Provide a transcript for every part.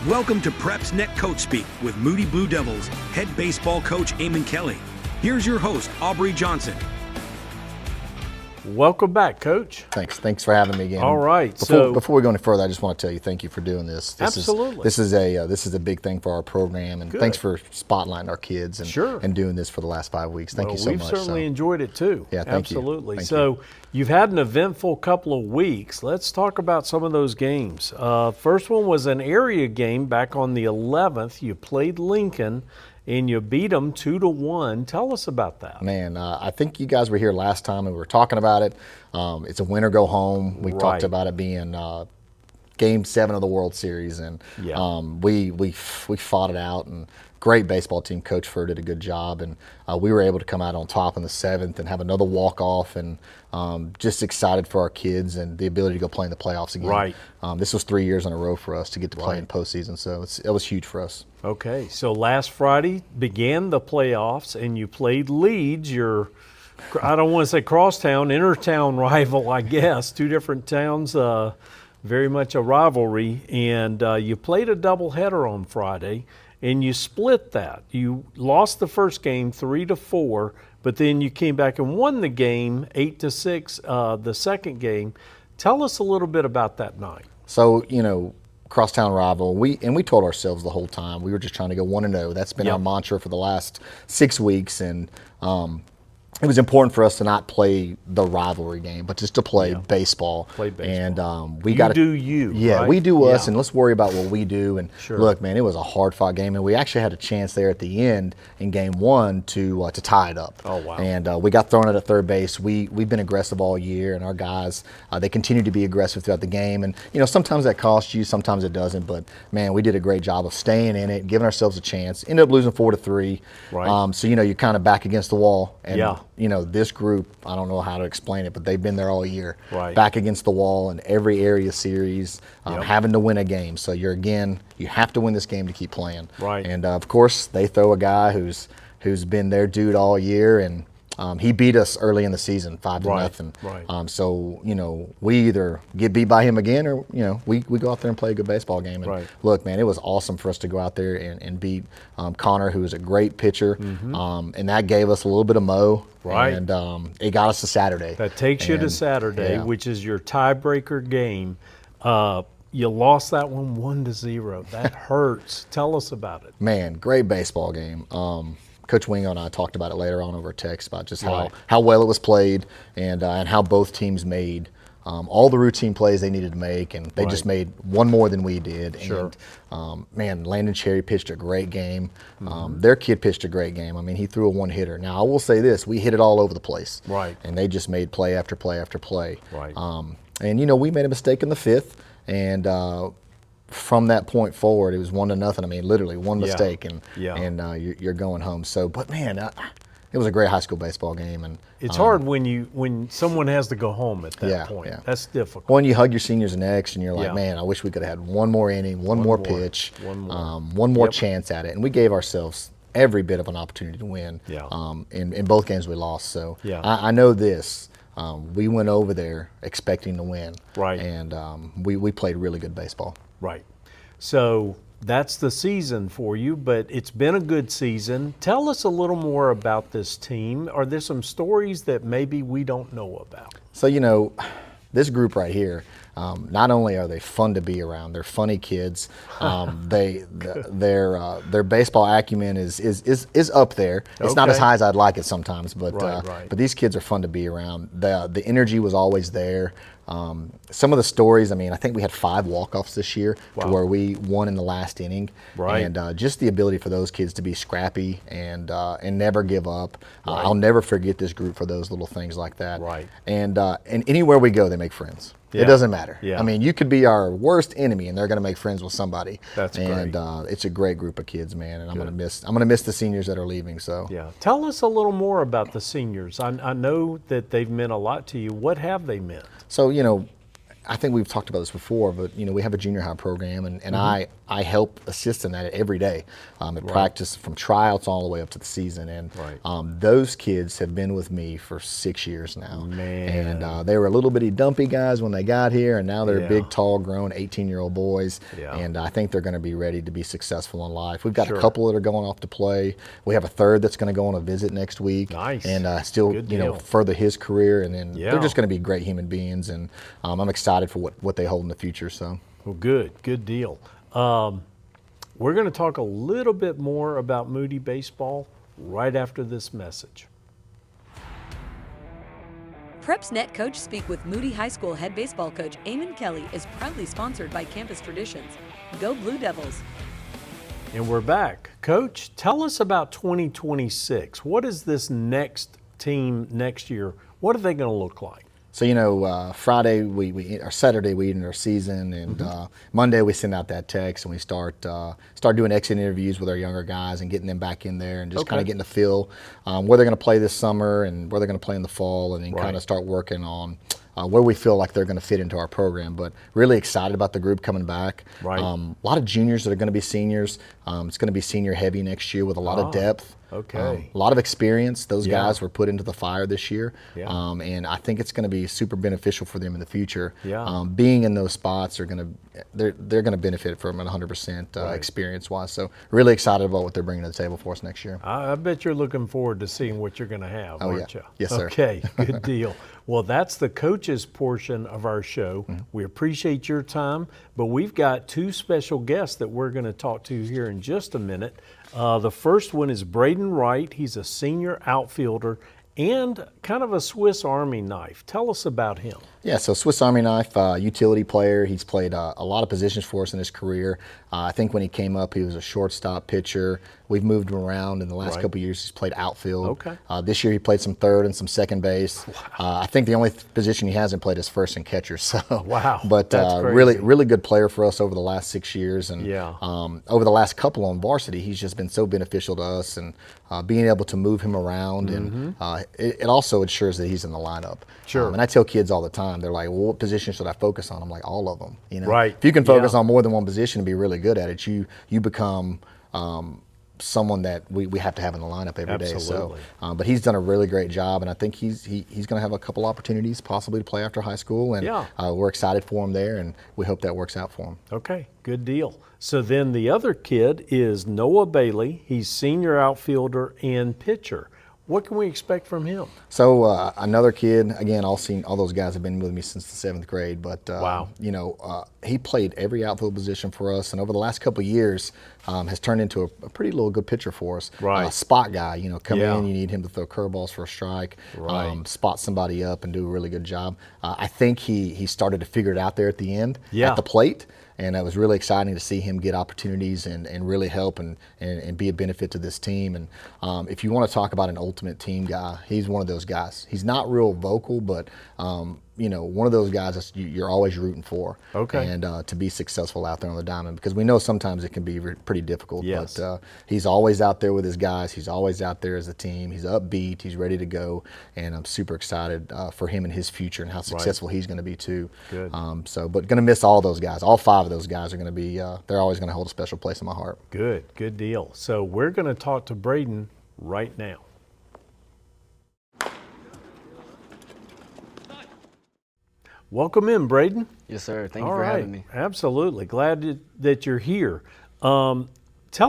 Welcome to PrepsNet Coach Speak with Moody Blue Devils head baseball coach Eamonn Kelly. Here's your host, Aubrey Johnson. Welcome back, Coach. Thanks for having me again. All right. Before we go any further, I just want to tell you thank you for doing this. Absolutely. This is a big thing for our program, and thanks for spotlighting our kids and doing this for the last 5 weeks. Thank you so much. We've certainly enjoyed it too. Yeah, thank you. Absolutely. Thank so you. You've had an eventful couple of weeks. Let's talk about some of those games. First one was an area game back on the 11th. You played Lincoln, and you beat them 2-1. Tell us about that. Man, I think you guys were here last time and we were talking about it. It's a win or go home. We talked about it being Game 7 of the World Series, and we fought it out. And great baseball team. Coach Fur did a good job, and we were able to come out on top in the 7th and have another walk-off, and just excited for our kids and the ability to go play in the playoffs again. Right. This was 3 years in a row for us to get to play in postseason, so it was huge for us. Okay, so last Friday began the playoffs, and you played Leeds, your, I don't want to say crosstown, intertown rival, I guess. Two different towns, very much a rivalry, and you played a doubleheader on Friday, and you split that. You lost the first game 3-4, but then you came back and won the game 8-6, the second game. Tell us a little bit about that night. So, crosstown rival. We told ourselves the whole time we were just trying to go 1-0. That's been our mantra for the last 6 weeks, and it was important for us to not play the rivalry game, but just to play baseball. Play baseball. And we got to do you. Yeah, right? we do us, and let's worry about what we do. And Sure. Look, man, it was a hard-fought game, and we actually had a chance there at the end in Game 1 to tie it up. Oh, wow. And we got thrown out at third base. We've been aggressive all year, and our guys they continue to be aggressive throughout the game. And sometimes that costs you, sometimes it doesn't. But man, we did a great job of staying in it, giving ourselves a chance. Ended up losing 4-3. Right. So you're kind of back against the wall. And, Yeah. This group, I don't know how to explain it, but they've been there all year. Right. Back against the wall in every area series, having to win a game. So you have to win this game to keep playing. Right. And of course, they throw a guy who's been their dude all year, and he beat us early in the season, 5-0. Right. So we either get beat by him again, or we go out there and play a good baseball game. And look, man, it was awesome for us to go out there and beat Connor, who is a great pitcher, and that gave us a little bit of mo. Right. And it got us to Saturday. That takes you to Saturday, which is your tiebreaker game. You lost that one 1-0. That hurts. Tell us about it. Man, great baseball game. Coach Wingo and I talked about it later on over text about just how well it was played, and how both teams made all the routine plays they needed to make, and they just made one more than we did. Sure. And man, Landon Cherry pitched a great game. Their kid pitched a great game. I mean, he threw a one-hitter. Now, I will say this: we hit it all over the place. Right. And they just made play after play after play. Right. And we made a mistake in the 5th, and from that point forward, it was 1-0. I mean, literally one mistake, and you're going home. So, but man, it was a great high school baseball game, and it's hard when someone has to go home at that point. Yeah. That's difficult. When you hug your seniors next, and you're like, man, I wish we could have had one more inning, one more pitch, one more chance at it, and we gave ourselves every bit of an opportunity to win. Yeah. In both games we lost. So I know this. We went over there expecting to win. Right. And we played really good baseball. Right. So that's the season for you, but it's been a good season. Tell us a little more about this team. Are there some stories that maybe we don't know about? So, this group right here, not only are they fun to be around, they're funny kids. Their baseball acumen is up there. It's not as high as I'd like it sometimes, but but these kids are fun to be around. The energy was always there. Some of the stories, I think we had 5 walk-offs this year to where we won in the last inning. Right. And just the ability for those kids to be scrappy and never give up. I'll never forget this group for those little things like that. Right. And anywhere we go, they make friends. Yeah. It doesn't matter. Yeah. You could be our worst enemy, and they're going to make friends with somebody. That's great. And it's a great group of kids, man. And I'm gonna miss the seniors that are leaving. So tell us a little more about the seniors. I know that they've meant a lot to you. What have they meant? So I think we've talked about this before, but we have a junior high program, and I help assist in that every day at practice, from tryouts all the way up to the season. And those kids have been with me for 6 years now. Man. And they were a little bitty dumpy guys when they got here, and now they're big, tall, grown 18-year-old boys. And I think they're going to be ready to be successful in life. We've got a couple that are going off to play. We have a third that's going to go on a visit next week. Nice. And still, further his career. And then they're just going to be great human beings. And I'm excited for what they hold in the future. So. Well, good deal. We're going to talk a little bit more about Moody baseball right after this message. PrepsNet Coach Speak with Moody High School head baseball coach Eamonn Kelly is proudly sponsored by Campus Traditions. Go Blue Devils. And we're back. Coach, tell us about 2026. What is this next team next year? What are they going to look like? So, Friday or Saturday we end our season, and Monday we send out that text and we start doing exit interviews with our younger guys and getting them back in there and just kind of getting a feel where they're going to play this summer and where they're going to play in the fall, and then kind of start working on where we feel like they're going to fit into our program. But really excited about the group coming back. A lot of juniors that are going to be seniors. It's going to be senior heavy next year with a lot of depth. A lot of experience. Those guys were put into the fire this year, and I think it's going to be super beneficial for them in the future. Being in those spots they're going to benefit from it 100% experience-wise. So really excited about what they're bringing to the table for us next year. I bet you're looking forward to seeing what you're going to have, aren't you? Yes, sir. Okay, good deal. Well, that's the coaches portion of our show. We appreciate your time, but we've got two special guests that we're going to talk to here in just a minute. The first one is Braden Wright. He's a senior outfielder and kind of a Swiss Army knife. Tell us about him. Yeah, so Swiss Army knife, utility player. He's played a lot of positions for us in his career. I think when he came up, he was a shortstop pitcher. We've moved him around in the last couple of years. He's played outfield. This year he played some third and some second base. I think the only position he hasn't played is first and catcher. So, but really good player for us over the last 6 years. And over the last couple on varsity, he's just been so beneficial to us, and being able to move him around, and it also ensures that he's in the lineup. And I tell kids all the time, they're like, well, what position should I focus on? I'm like, all of them. If you can focus on more than one position and be really good at it, you become someone that we have to have in the lineup every day. So, but he's done a really great job, and I think he's going to have a couple opportunities possibly to play after high school, and we're excited for him there, and we hope that works out for him. Okay, good deal. So then the other kid is Noah Bailey. He's senior outfielder and pitcher. What can we expect from him? So another kid, again, all those guys have been with me since the 7th grade, but he played every outfield position for us, and over the last couple of years has turned into a pretty little good pitcher for us. Spot guy, come in, you need him to throw curveballs for a strike, spot somebody up and do a really good job. I think he started to figure it out there at the end at the plate. And it was really exciting to see him get opportunities and really help and be a benefit to this team. And if you want to talk about an ultimate team guy, he's one of those guys. He's not real vocal, but one of those guys that you're always rooting for. And to be successful out there on the diamond, because we know sometimes it can be pretty difficult. But he's always out there with his guys. He's always out there as a team. He's upbeat. He's ready to go. And I'm super excited for him and his future and how successful he's going to be too. But going to miss all those guys. All 5 of those guys are going to be, they're always going to hold a special place in my heart. Good deal. So we're going to talk to Braden right now. Welcome in, Braden. Yes, sir. Thank you for having me. Absolutely. Glad that you're here. Tell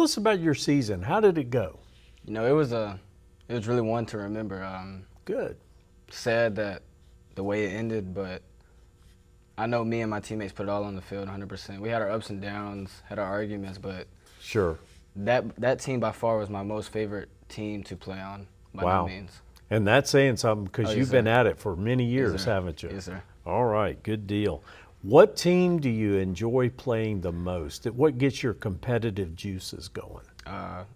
us about your season. How did it go? It was really one to remember. Good. Sad that the way it ended, but I know me and my teammates put it all on the field 100%. We had our ups and downs, had our arguments, but that team by far was my most favorite team to play on by no means. And that's saying something, because you've been at it for many years, haven't you? Yes, sir. All right, good deal. What team do you enjoy playing the most? What gets your competitive juices going?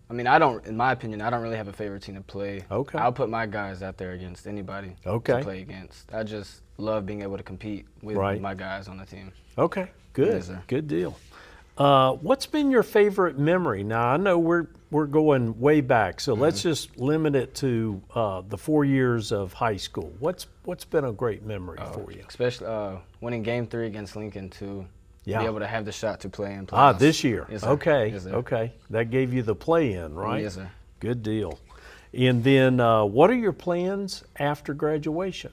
In my opinion, I don't really have a favorite team to play. I'll put my guys out there against anybody to play against. I just love being able to compete with my guys on the team. Okay, good. Yes, sir. Good deal. What's been your favorite memory? Now, I know we're going way back, so let's just limit it to the 4 years of high school. What's been a great memory for you? Especially winning Game 3 against Lincoln to be able to have the shot to play in playoffs. Ah, this year. Yes, sir. Okay. Yes, sir. Okay. That gave you the play-in, right? Yes, sir. Good deal. And then, what are your plans after graduation?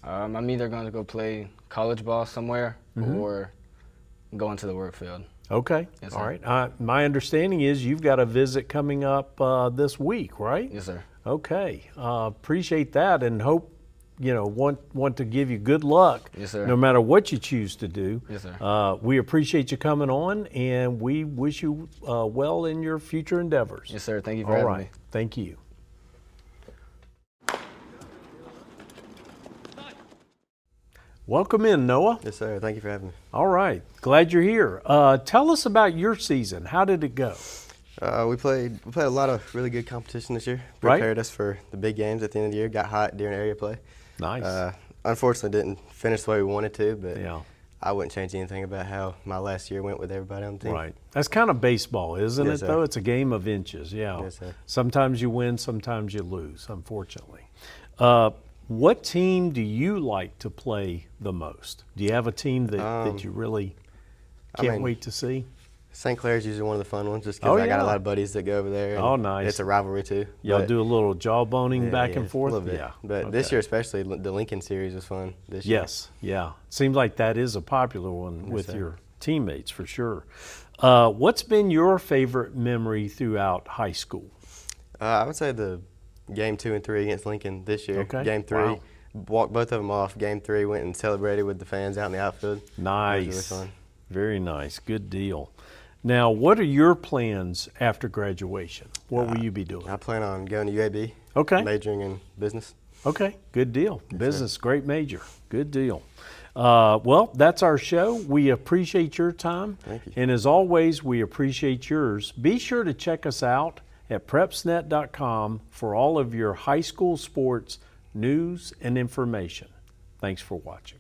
I'm either going to go play college ball somewhere or go into the work field. Okay. Yes, all sir. right. My understanding is you've got a visit coming up this week, right? Yes, sir. Okay. Appreciate that and hope, want to give you good luck. Yes, sir. No matter what you choose to do. Yes, sir. We appreciate you coming on, and we wish you well in your future endeavors. Yes, sir. Thank you for having me. Thank you. Welcome in, Noah. Yes, sir. Thank you for having me. All right. Glad you're here. Tell us about your season. How did it go? We played a lot of really good competition this year. Right. Prepared us for the big games at the end of the year. Got hot during area play. Nice. Unfortunately, didn't finish the way we wanted to, but Yeah. I wouldn't change anything about how my last year went with everybody on the team. Right. That's kind of baseball, isn't Yes, it, sir. though? It's a game of inches, yeah. Yes, sir. Sometimes you win, sometimes you lose, unfortunately. What team do you like to play the most? Do you have a team that you really can't wait to see? St. Clair's usually one of the fun ones just because Oh, I got yeah. a lot of buddies that go over there. and Oh, nice. It's a rivalry, too. Y'all But- do a little jawboning yeah, back yeah, and forth? A little bit. Yeah. But this Okay. year especially, the Lincoln series was fun this year. Yes, yeah. Seems like that is a popular one with sir. your teammates for sure. What's been your favorite memory throughout high school? I would say the game 2 and 3 against Lincoln this year. Okay. Game 3, Wow. walked both of them off. Game 3, went and celebrated with the fans out in the outfield. Nice. It was really fun. Very nice. Good deal. Now, what are your plans after graduation? What will you be doing? I plan on going to UAB. Okay. Majoring in business. Okay, good deal. Business, great major. Good deal. Well, that's our show. We appreciate your time. Thank you. And as always, we appreciate yours. Be sure to check us out at PrepsNet.com for all of your high school sports news and information. Thanks for watching.